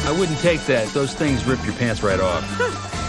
I wouldn't take that. Those things rip your pants right off.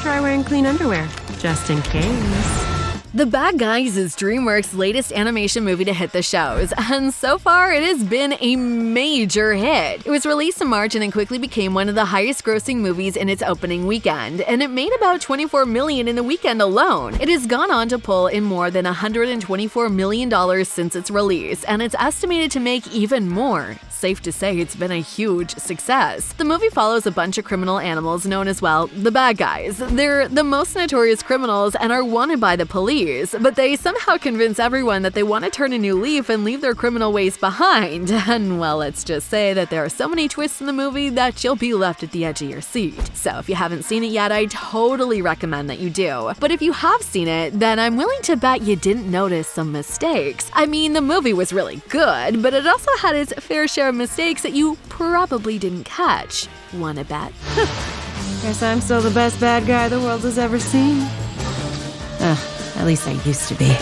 Try wearing clean underwear, just in case. The Bad Guys is Dreamworks' latest animation movie to hit the shows, and so far it has been a major hit. It was released in March and it quickly became one of the highest-grossing movies in its opening weekend, and it made about $24 million in the weekend alone. It has gone on to pull in more than $124 million since its release, and it's estimated to make even more. Safe to say it's been a huge success. The movie follows a bunch of criminal animals known as, well, the bad guys. They're the most notorious criminals and are wanted by the police, but they somehow convince everyone that they want to turn a new leaf and leave their criminal ways behind. And well, let's just say that there are so many twists in the movie that you'll be left at the edge of your seat. So if you haven't seen it yet, I totally recommend that you do. But if you have seen it, then I'm willing to bet you didn't notice some mistakes. I mean, the movie was really good, but it also had its fair share of mistakes that you probably didn't catch. Wanna bet? Guess I'm still the best bad guy the world has ever seen. At least I used to be.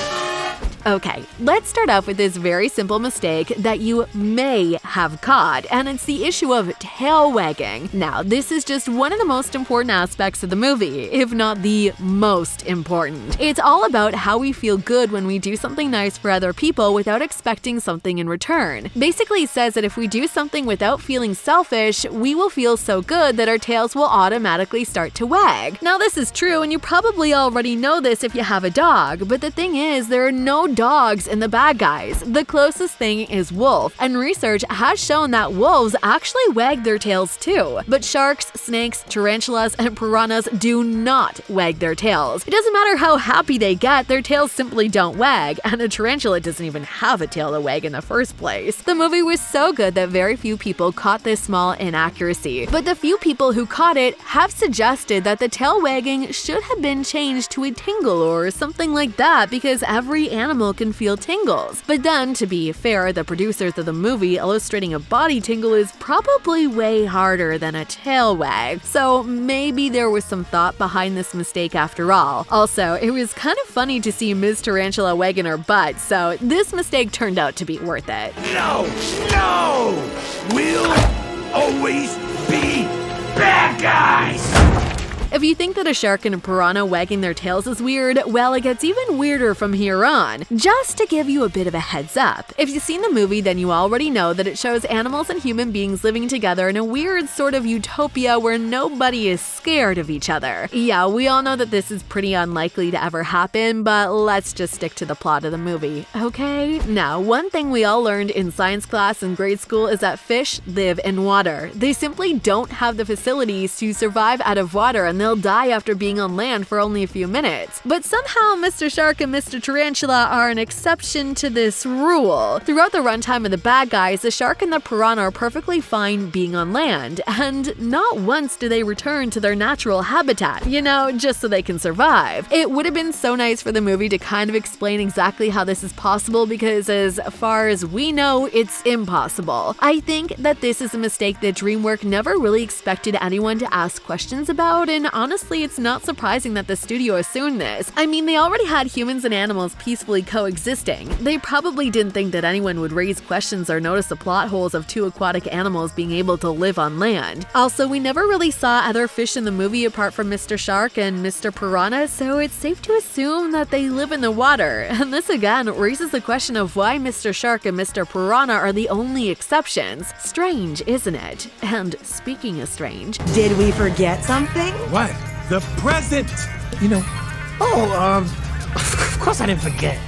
Okay, let's start off with this very simple mistake that you may have caught, and it's the issue of tail wagging. Now, this is just one of the most important aspects of the movie, if not the most important. It's all about how we feel good when we do something nice for other people without expecting something in return. Basically, it says that if we do something without feeling selfish, we will feel so good that our tails will automatically start to wag. Now, this is true, and you probably already know this if you have a dog, but the thing is, there are no dogs in the Bad Guys. The closest thing is wolf, and research has shown that wolves actually wag their tails too. But sharks, snakes, tarantulas, and piranhas do not wag their tails. It doesn't matter how happy they get, their tails simply don't wag, and a tarantula doesn't even have a tail to wag in the first place. The movie was so good that very few people caught this small inaccuracy, but the few people who caught it have suggested that the tail wagging should have been changed to a tingle or something like that, because every animal can feel tingles. But then, to be fair, the producers of the movie illustrating a body tingle is probably way harder than a tail wag, so maybe there was some thought behind this mistake after all. Also, it was kind of funny to see Ms. Tarantula wagging her butt, so this mistake turned out to be worth it. No! We'll always be bad guys! If you think that a shark and a piranha wagging their tails is weird, well, it gets even weirder from here on. Just to give you a bit of a heads up, if you've seen the movie, then you already know that it shows animals and human beings living together in a weird sort of utopia where nobody is scared of each other. Yeah, we all know that this is pretty unlikely to ever happen, but let's just stick to the plot of the movie, okay? Now, one thing we all learned in science class in grade school is that fish live in water. They simply don't have the facilities to survive out of water, and they'll die after being on land for only a few minutes. But somehow Mr. Shark and Mr. Tarantula are an exception to this rule. Throughout the runtime of the Bad Guys, the shark and the piranha are perfectly fine being on land, and not once do they return to their natural habitat, just so they can survive. It would have been so nice for the movie to kind of explain exactly how this is possible, because as far as we know, it's impossible. I think that this is a mistake that Dreamwork never really expected anyone to ask questions about, and honestly, it's not surprising that the studio assumed this. I mean, they already had humans and animals peacefully coexisting. They probably didn't think that anyone would raise questions or notice the plot holes of two aquatic animals being able to live on land. Also, we never really saw other fish in the movie apart from Mr. Shark and Mr. Piranha, so it's safe to assume that they live in the water. And this again raises the question of why Mr. Shark and Mr. Piranha are the only exceptions. Strange, isn't it? And speaking of strange, did we forget something? What? The present! Of course I didn't forget.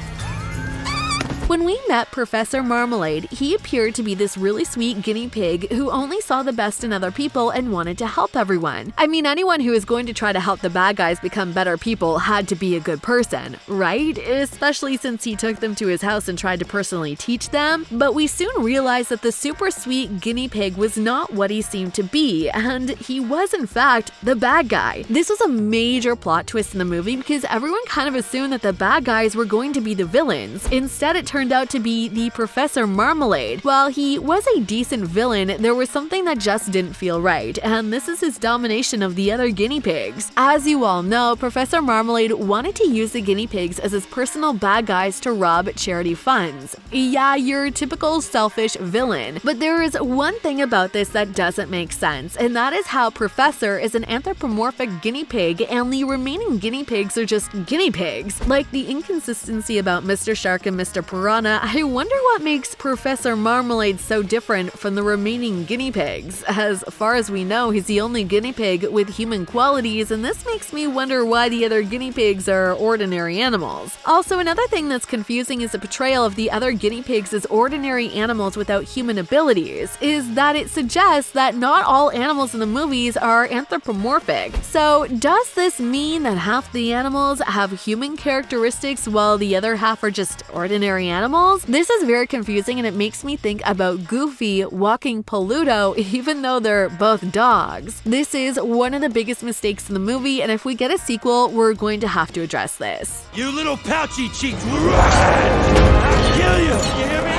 when we met Professor Marmalade, he appeared to be this really sweet guinea pig who only saw the best in other people and wanted to help everyone. I mean, anyone who is going to try to help the bad guys become better people had to be a good person, right? Especially since he took them to his house and tried to personally teach them. But we soon realized that the super sweet guinea pig was not what he seemed to be, and he was in fact the bad guy. This was a major plot twist in the movie because everyone kind of assumed that the bad guys were going to be the villains. Instead, it turned turned out to be the Professor Marmalade. While he was a decent villain, there was something that just didn't feel right, and this is his domination of the other guinea pigs. As you all know, Professor Marmalade wanted to use the guinea pigs as his personal bad guys to rob charity funds. Yeah, your typical selfish villain. But there is one thing about this that doesn't make sense, and that is how Professor is an anthropomorphic guinea pig and the remaining guinea pigs are just guinea pigs. Like the inconsistency about Mr. Shark and Mr. Piranha, I wonder what makes Professor Marmalade so different from the remaining guinea pigs. As far as we know, he's the only guinea pig with human qualities, and this makes me wonder why the other guinea pigs are ordinary animals. Also, another thing that's confusing is the portrayal of the other guinea pigs as ordinary animals without human abilities, is that it suggests that not all animals in the movies are anthropomorphic. So does this mean that half the animals have human characteristics while the other half are just ordinary animals? This is very confusing and it makes me think about Goofy walking Paluto even though they're both dogs. This is one of the biggest mistakes in the movie, and if we get a sequel, we're going to have to address this. You little pouchy cheeks! I'll kill you! You hear me?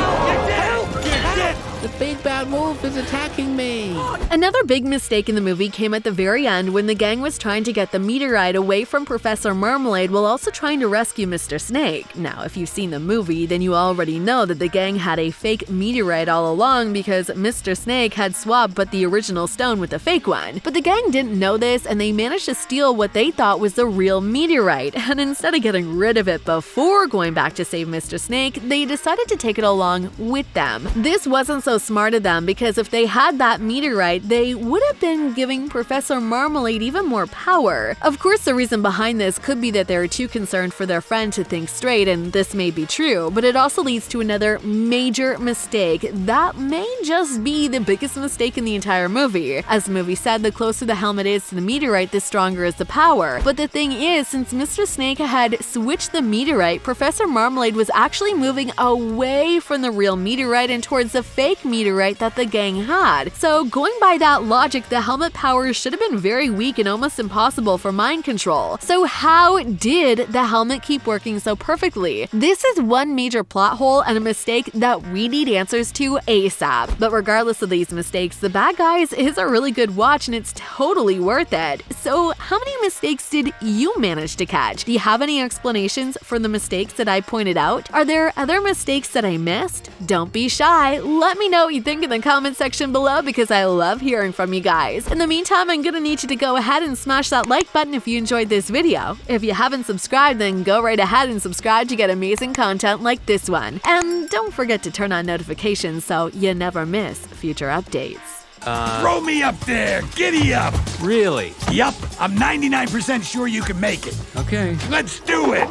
Help! You're dead! The big bad wolf is attacking me! Another big mistake in the movie came at the very end when the gang was trying to get the meteorite away from Professor Marmalade while also trying to rescue Mr. Snake. Now, if you've seen the movie, then you already know that the gang had a fake meteorite all along because Mr. Snake had swapped but the original stone with the fake one. But the gang didn't know this and they managed to steal what they thought was the real meteorite, and instead of getting rid of it before going back to save Mr. Snake, they decided to take it along with them. This wasn't so smart of them because if they had that meteorite, they would have been giving Professor Marmalade even more power. Of course, the reason behind this could be that they're too concerned for their friend to think straight, and this may be true, but it also leads to another major mistake that may just be the biggest mistake in the entire movie. As the movie said, the closer the helmet is to the meteorite, the stronger is the power. But the thing is, since Mr. Snake had switched the meteorite, Professor Marmalade was actually moving away from the real meteorite and towards the fake meteorite that the gang had. So going by that logic, the helmet powers should have been very weak and almost impossible for mind control. So how did the helmet keep working so perfectly? This is one major plot hole and a mistake that we need answers to ASAP. But regardless of these mistakes, The Bad Guys is a really good watch and it's totally worth it. So how many mistakes did you manage to catch? Do you have any explanations for the mistakes that I pointed out? Are there other mistakes that I missed? Don't be shy. Let me know what you think in the comment section below because I love hearing from you guys. In the meantime, I'm gonna need you to go ahead and smash that like button if you enjoyed this video. If you haven't subscribed, then go right ahead and subscribe to get amazing content like this one. And don't forget to turn on notifications so you never miss future updates. Throw me up there! Giddy up! Really? Yup, I'm 99% sure you can make it. Okay. Let's do it!